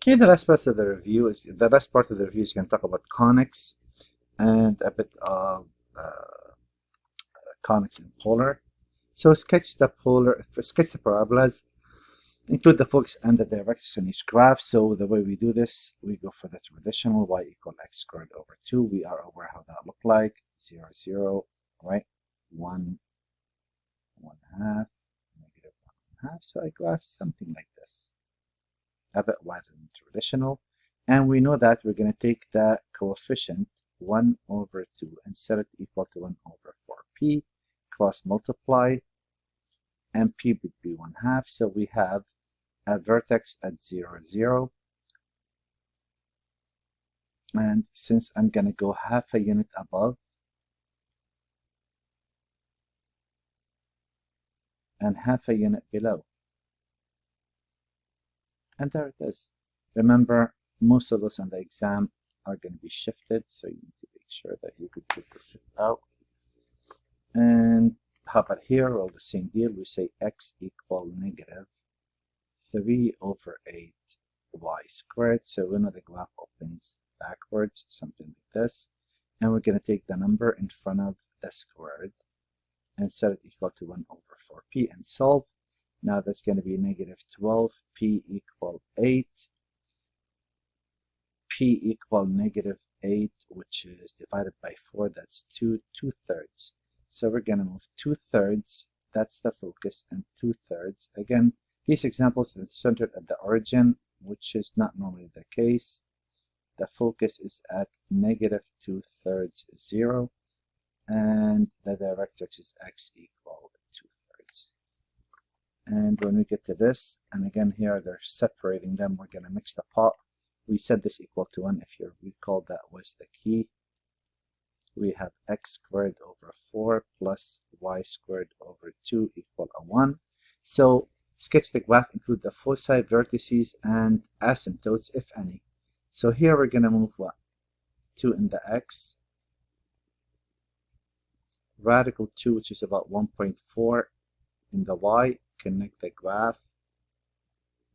Okay, the last part of the review is going to talk about conics and a bit of conics and polar. So sketch the parabolas, include the focus and the directions in each graph. So the way we do this, we go for the traditional y equal x squared over 2. We are aware how that look like. 0, 0, right? 1, 1/2, negative 1/2. So I graph something like this, a bit wider than traditional. And we know that we're going to take the coefficient 1 over 2 and set it equal to 1 over 4p, cross multiply, and p would be 1/2. So we have a vertex at 0, 0. And since I'm going to go half a unit above and half a unit below, and there it is. Remember, most of those on the exam are going to be shifted, so you need to make sure that you could take the shift out. And how about here? Well, the same deal. We say x equal negative 3 over 8 y squared. So we know the graph opens backwards, something like this. And we're going to take the number in front of the squared and set it equal to 1 over 4p and solve. Now that's going to be negative 12, p equal 8, p equal negative 8, which is divided by 4, that's 2/3. So we're going to move 2/3, that's the focus, and 2/3. Again, these examples are centered at the origin, which is not normally the case. The focus is at negative 2/3, 0, and the directrix is x equal 2/3. And when we get to this, and again here they're separating them, we're going to mix the pot. We set this equal to 1. If you recall, that was the key. We have x squared over 4 plus y squared over 2 equal a 1. So sketch the graph, include the foci, vertices, and asymptotes, if any. So here we're going to move what? 2 in the x, radical 2, which is about 1.4 in the y, connect the graph.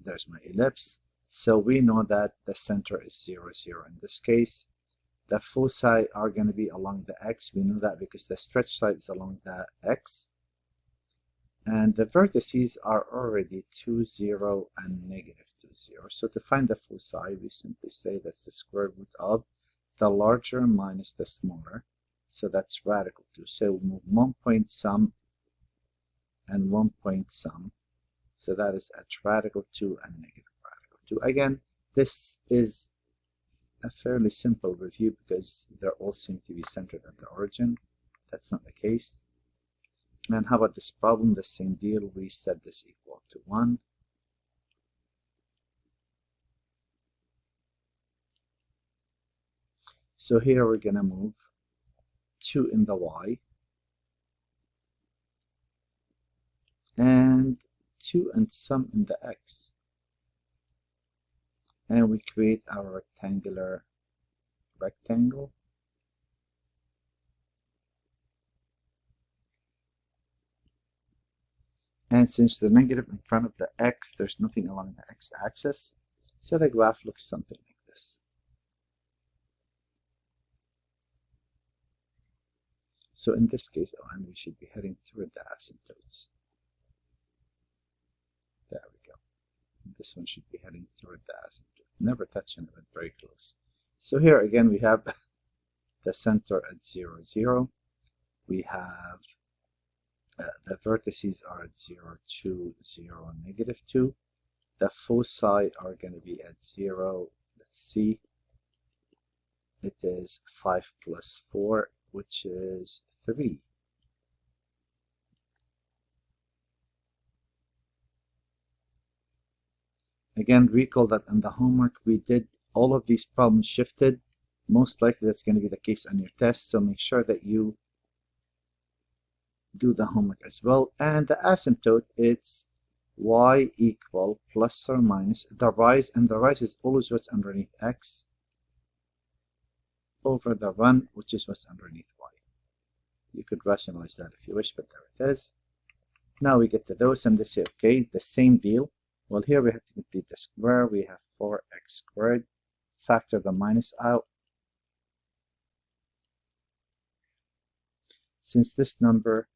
There's my ellipse. So we know that the center is 0, 0 in this case. The foci are going to be along the x. We know that because the stretch side is along the x. And the vertices are already 2, 0, and negative 2, 0. So to find the foci, we simply say that's the square root of the larger minus the smaller. So that's radical 2. So we move 1 point some and 1 point some. So that is at radical 2 and negative radical 2. Again, this is a fairly simple review because they all seem to be centered at the origin. That's not the case. And how about this problem? The same deal. We set this equal to 1. So here we're going to move 2 in the y and 2 and some in the x. And we create our rectangle. And since the negative in front of the x, there's nothing along the x-axis, so the graph looks something like this. So in this case, and we should be heading toward the asymptotes. There we go. This one should be heading toward the asymptote. Never touching it, but very close. So here again we have the center at 0, 0. We have the vertices are at 0, 2, 0, negative 2. The foci are going to be at 0. Let's see. It is 5 plus 4, which is 3. Again, recall that on the homework we did all of these problems shifted. Most likely that's going to be the case on your test, so make sure that you do the homework as well. And the asymptote, it's y equal plus or minus the rise, and the rise is always what's underneath x, over the run, which is what's underneath y. You could rationalize that if you wish, but there it is. Now we get to those, and they say, okay, the same deal. Well, here we have to complete the square. We have 4x squared. Factor the minus out. Since this number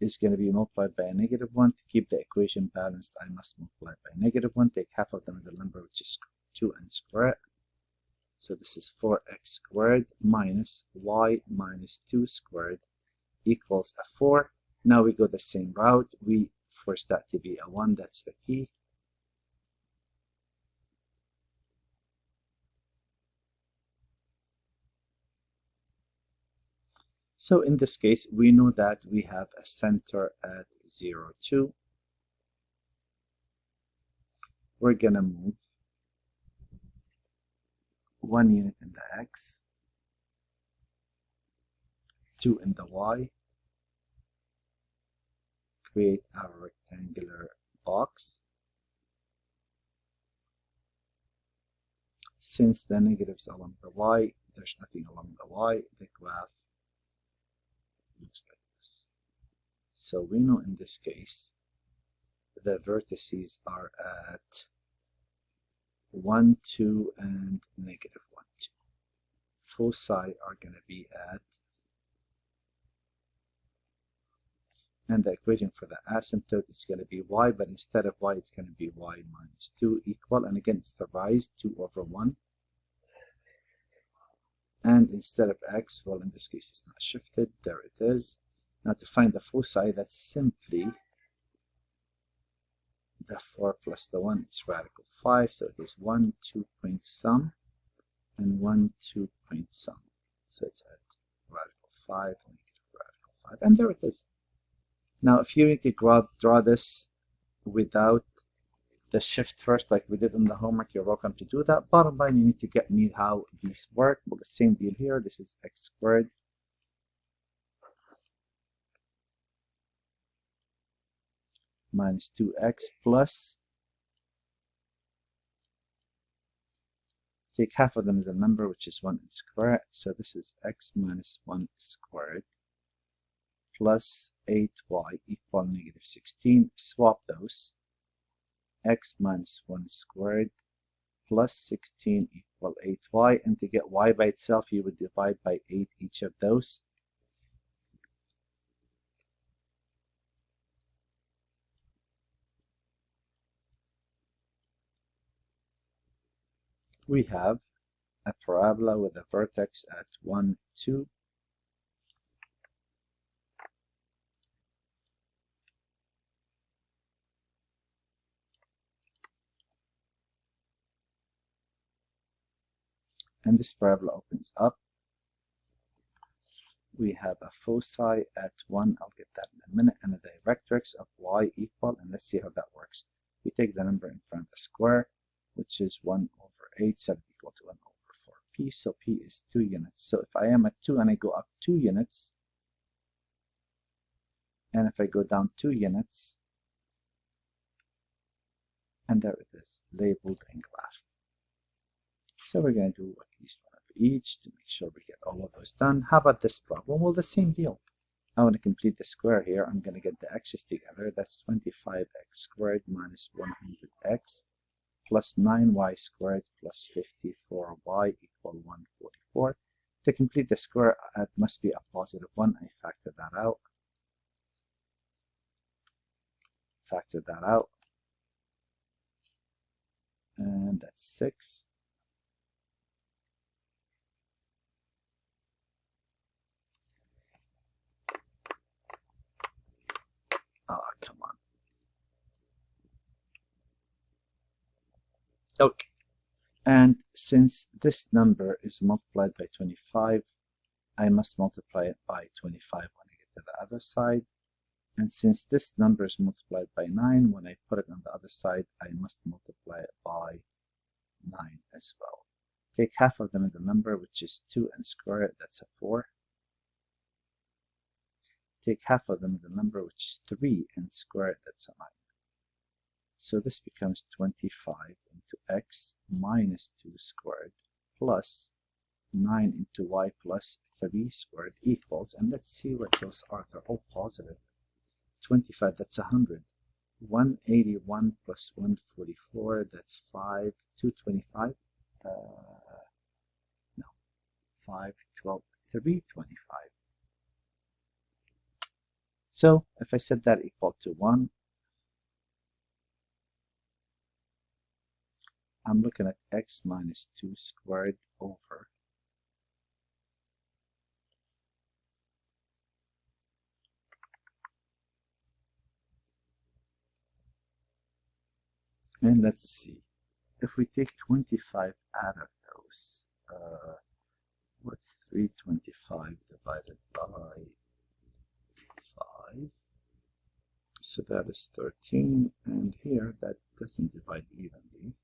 is going to be multiplied by a negative 1, to keep the equation balanced, I must multiply it by a negative 1. Take half of the middle number, which is 2, and square it. So this is 4x squared minus y minus 2 squared equals a 4. Now we go the same route. We force that to be a 1. That's the key. So in this case, we know that we have a center at 0, 2. We're going to move 1 unit in the x, 2 in the y, create our rectangular box. Since the negatives along the y, there's nothing along the y, the graph looks like this. So we know in this case the vertices are at 1, 2, and negative 1, 2. Foci are going to be at, and the equation for the asymptote is going to be y, but instead of y it's going to be y minus 2 equal, and again it's the rise, 2 over 1. And instead of x, well in this case it's not shifted, there it is. Now to find the foci, that's simply the 4 plus the 1, it's radical 5, so it is 1, 2 point sum, and 1, 2 point sum. So it's at radical 5, negative radical 5, and there it is. Now if you need to draw this without the shift first like we did in the homework, you're welcome to do that. Bottom line, you need to get me how these work. Well, the same deal here. This is x squared minus 2x plus, take half of them as a number, which is 1 and square. So this is x minus 1 squared plus 8y equal negative 16. Swap those. X minus 1 squared plus 16 equal 8y, and to get y by itself you would divide by 8 each of those. We have a parabola with a vertex at 1, 2. And this parabola opens up. We have a foci at 1, I'll get that in a minute, and a directrix of y equal, and let's see how that works. We take the number in front of the square, which is 1 over 8, so equal to 1 over 4p, so p is 2 units. So if I am at 2 and I go up 2 units, and if I go down 2 units, and there it is, labeled and graphed. So we're going to do at least one of each to make sure we get all of those done. How about this problem? Well, the same deal. I want to complete the square here. I'm going to get the x's together. That's 25x squared minus 100x plus 9y squared plus 54y equal 144. To complete the square, it must be a positive 1. I factor that out. Factor that out. And that's 6. Oh, come on. Okay. And since this number is multiplied by 25, I must multiply it by 25 when I get to the other side. And since this number is multiplied by 9, when I put it on the other side, I must multiply it by 9 as well. Take half of the middle number, which is 2, and square it, that's a 4. Take half of the middle number, which is 3, and square it, that's a 9. So this becomes 25 into x minus 2 squared plus 9 into y plus 3 squared equals, and let's see what those are. They're all positive. 25, that's 100. 181 plus 144, that's 5, 225. No, 5, 12, 325. So if I set that equal to 1, I'm looking at x minus 2 squared over and let's see. If we take 25 out of those, what's 325 divided by 5? So that is 13, and here that doesn't divide evenly.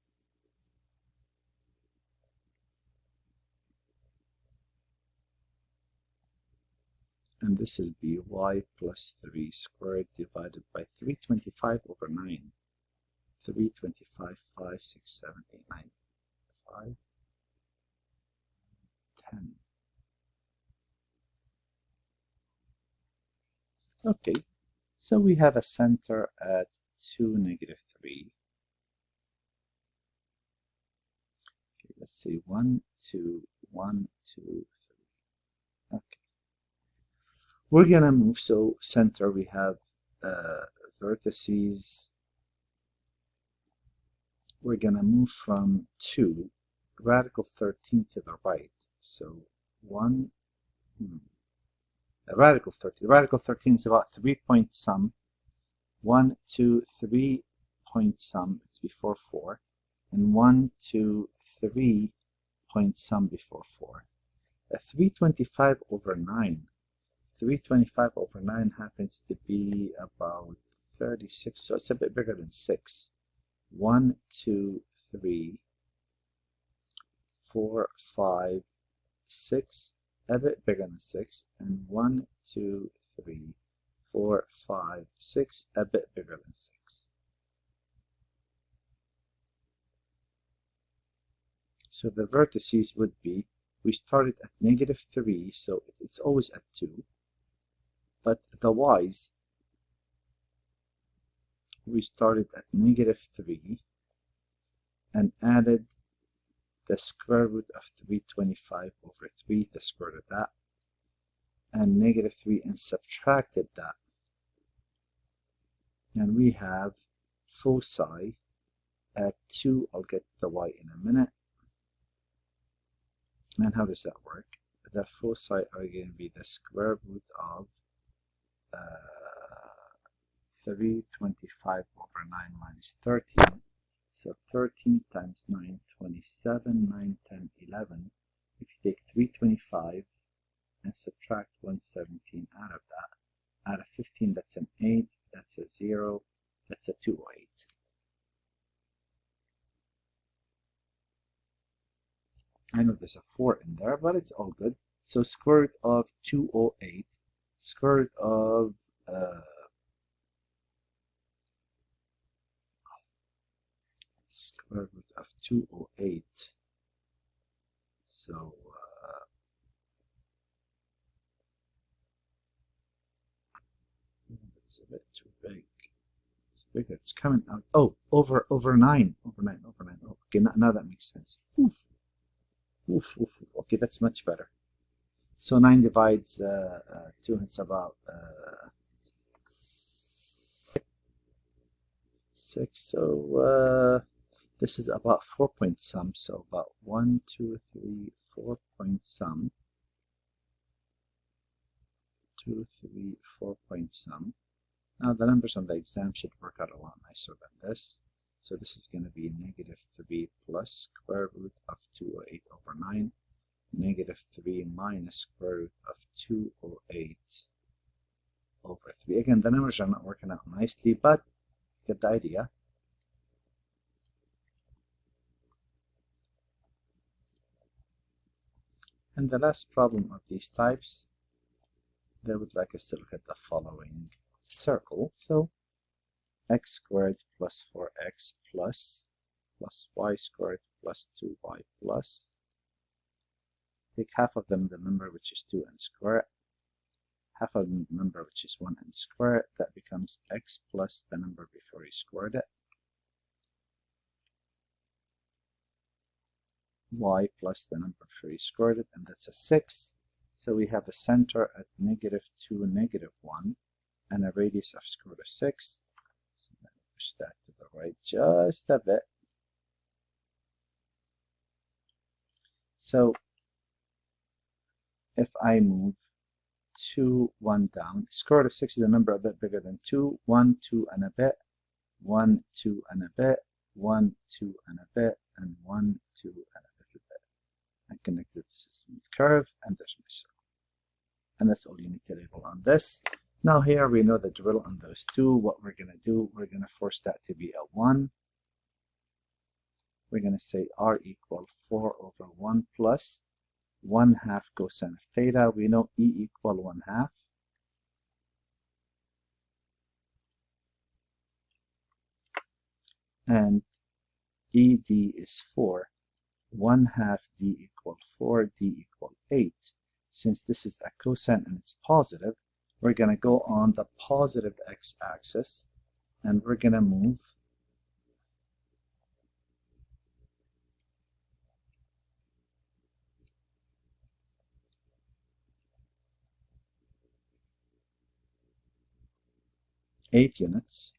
And this will be y plus 3 squared divided by 325 over 9. 325, 5, 6, 7, 8, 9, 5, 10. Okay, so we have a center at 2, negative 3. Okay, let's see, 1, 2, 1, 2, 3. Okay. We're going to move, so center, we have vertices. We're going to move from 2, radical 13 to the right. So 1, radical 13. Radical 13 is about 3 point sum. 1, 2, 3 point sum, it's before 4. And 1, 2, 3 point sum before 4. 325 over 9. 325 over 9 happens to be about 36, so it's a bit bigger than 6. 1, 2, 3, 4, 5, 6, a bit bigger than 6, and 1, 2, 3, 4, 5, 6, a bit bigger than 6. So the vertices would be, we started at negative 3, so it's always at 2, but the y's, we started at negative 3 and added the square root of 325 over 3, the square root of that, and negative 3 and subtracted that. And we have foci at 2. I'll get the y in a minute. And how does that work? The foci are going to be the square root of 325 over 9 minus 13. So 13 times 9, 27, 9, 10, 11. If you take 325 and subtract 117 out of that, out of 15, that's an 8, that's a 0, that's a 208. I know there's a 4 in there, but it's all good. So square root of 208, square root of square root of 208. So it's a bit too big. It's bigger. It's coming out. Oh, over 9. Over 9. Oh, okay, now that makes sense. Oof. Okay, that's much better. So 9 divides 2, it's about 6. So this is about 4 point sum. So about 1, 2, 3, 4 point sum. 2, 3, 4 point sum. Now the numbers on the exam should work out a lot nicer than this. So this is going to be negative 3 plus square root of 208 over 9. Negative 3 minus square root of 208 over 3. Again, the numbers are not working out nicely, but get the idea. And the last problem of these types, they would like us to look at the following circle. So x squared plus 4x plus y squared plus 2y plus. Take half of them, the number which is 2 and square it. half of the number, which is 1, and square it. That becomes x plus the number before you squared it, y plus the number before you squared it, and that's a 6. So we have a center at -2, -1, and a radius of square root of 6. So let me push that to the right just a bit. So if I move 2, 1 down, square root of 6 is a number a bit bigger than 2, 1, 2 and a bit, 1, 2 and a bit, 1, 2 and a bit, and 1, 2 and a little bit. I connected this smooth curve, and there's my circle. And that's all you need to label on this. Now here we know the drill on those two. What we're going to do, we're going to force that to be a 1. We're going to say r equal 4 over 1 plus 1/2 cosine of theta. We know E equal 1/2. And ED is 4. 1/2 D equal 4, D equal 8. Since this is a cosine and it's positive, we're going to go on the positive x-axis, and we're going to move eight units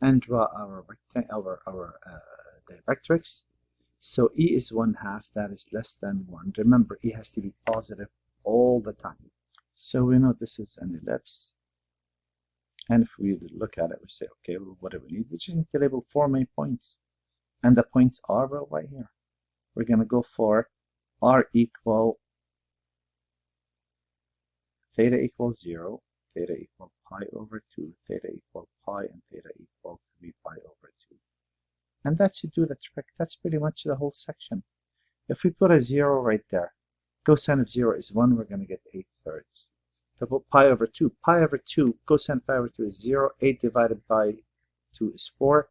and draw our directrix. So E is 1/2, that is less than 1. Remember, E has to be positive all the time. So we know this is an ellipse. And if we look at it, we say, okay, well, what do we need? We just need to label 4 main points. And the points are right here. We're going to go for R equal theta equals 0, theta equal pi over 2, theta equal pi, and theta equal 3 pi over 2. And that should do the trick. That's pretty much the whole section. If we put a 0 right there, cosine of 0 is 1, we're going to get 8/3. If I put pi over 2, cosine pi over 2 is 0, 8 divided by 2 is 4.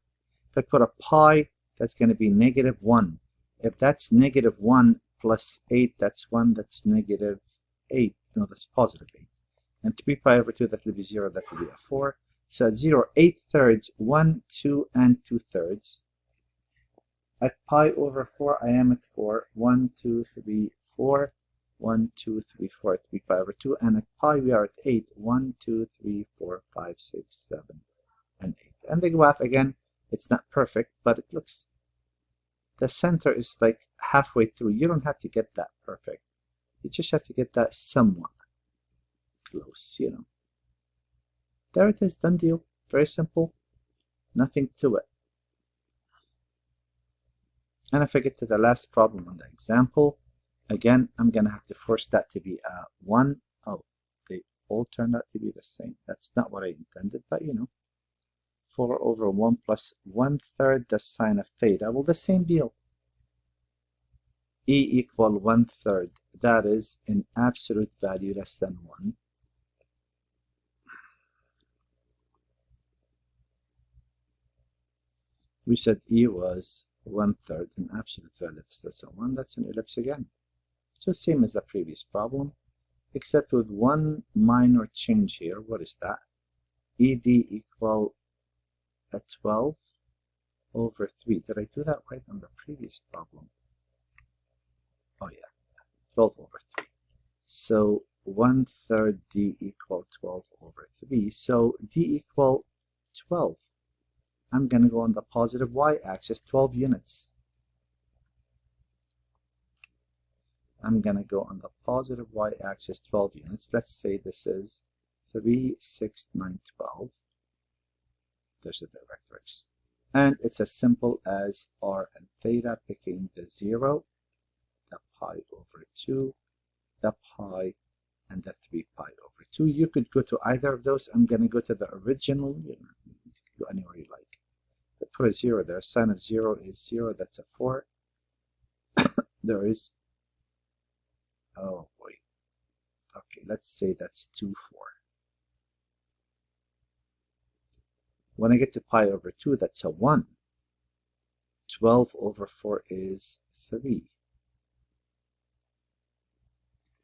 If I put a pi, that's going to be -1. If that's -1 plus 8, that's 1, that's -8. No, that's positive 8. And 3 pi over 2, that will be 0, that will be a 4. So at 0, 8/3, 1, 2, and 2/3. At pi over 4, I am at 4. 1, 2, 3, 4. 1, 2, 3, 4 at 3 pi over 2. And at pi, we are at 8. 1, 2, 3, 4, 5, 6, 7, and 8. And the graph, again, it's not perfect, but it looks... The center is like halfway through. You don't have to get that perfect. You just have to get that somewhat close, you know. There it is, done deal. Very simple. Nothing to it. And if I get to the last problem on the example, again, I'm going to have to force that to be a 1. Oh, they all turned out to be the same. That's not what I intended, but you know. 4 over 1 plus 1/3 the sine of theta. Well, the same deal. E equal 1/3. That is in absolute value less than 1. We said E was 1/3 in absolute value less than 1. That's an ellipse again. So same as the previous problem, except with one minor change here. What is that? ED equal a 12 over 3. Did I do that right on the previous problem? Oh yeah, 12 over 3. So 1/3 D equal 12 over 3. So D equal 12. I'm going to go on the positive y-axis, 12 units. I'm going to go on the positive y-axis, 12 units. Let's say this is 3, 6, 9, 12. There's the directrix. And it's as simple as r and theta, picking the 0, the pi over 2, the pi, and the 3 pi over 2. You could go to either of those. I'm going to go to the original. You can go anywhere you like. But put a 0 there. Sine of 0 is 0. That's a 4. There is... Oh, boy. Okay, let's say that's 2, 4. When I get to pi over 2, that's a 1. 12 over 4 is 3.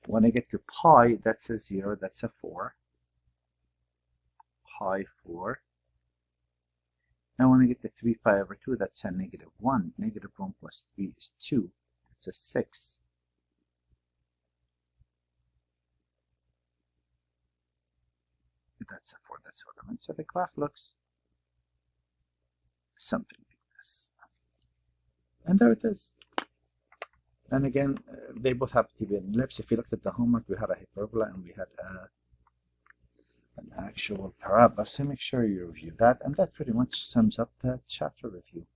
When I get to pi, that's a 0, that's a 4. Pi 4. And when I get to 3 pi over 2, that's a negative 1. Negative 1 plus 3 is 2. That's a 6. That's a 4. That's ornament. So the graph looks something like this. And there it is. And again, they both happen to be an ellipse. If you looked at the homework, we had a hyperbola and we had an actual parabola. So make sure you review that. And that pretty much sums up the chapter review.